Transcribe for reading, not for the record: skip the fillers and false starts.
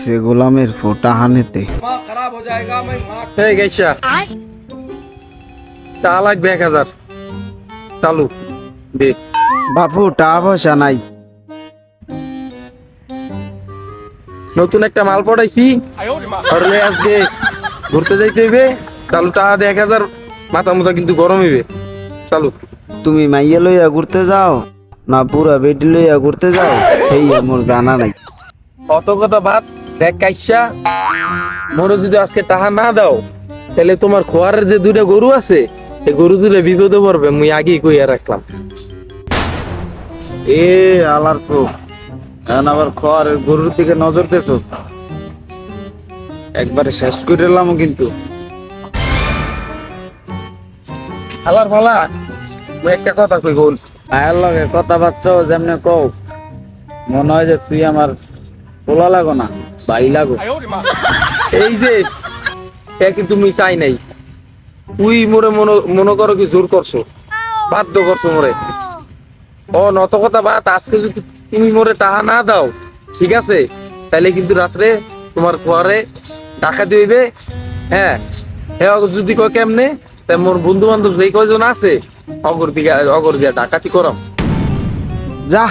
গেছে গোলামের ফোটা হানেতে। এই গাইসা টা লাগবে 1000 চালু দে। বাপু টাকা পয়সা নাই। নতুন একটা মাল পড়াইছি আর আজকে ঘুরতে যাইতে হইবে। চালু টাকা দে 1000, মাথা মুথা কিন্তু গরম হইবে। চালু। তুমি মাইয়া লইয়া ঘুরতে যাও না পুরা বেটি লইয়া ঘুরতে যাও সেই আমার জানা নাই। অত কথা বাদ, দেখ কাইসা মোর যদি আজকে টাকা না দাও তাহলে তোমার খোয়ারের যে দুইটা গরু আছে এই গরু দুটো বিপদে পড়বে। মুই আগেই কইয়া রাখলাম। এ আলার তো এখন আবার খড় গরুর দিকে নজর দেছো, একবারে শেষ করে এলাম কিন্তু। হালার ফালা মুই একটা কথা কই গোল। মায়ের লগে কথাবার্তা যেমনে কও মনে হয় যে তুই আমার পোলা লাগো না ভাই লাগো। এই যে কিন্তু মুই চাই নাই, তুই মোরে মনে করো কি জোর করছো, বাধ্য করছো মোরে। ও নত কথা বাদ, আজকে যদি তুমি মোরে টাকা না দাও ঠিক আছে তাহলে কিন্তু রাত্রে তোমার ঘরে ডাকাতি হইবে। হ্যাঁ হ্যাঁ যদি কয় কেমনে, তাই মোর বন্ধু বান্ধব যেই কয়জন আছে অগর দিয়া ডাকাতি করো। যা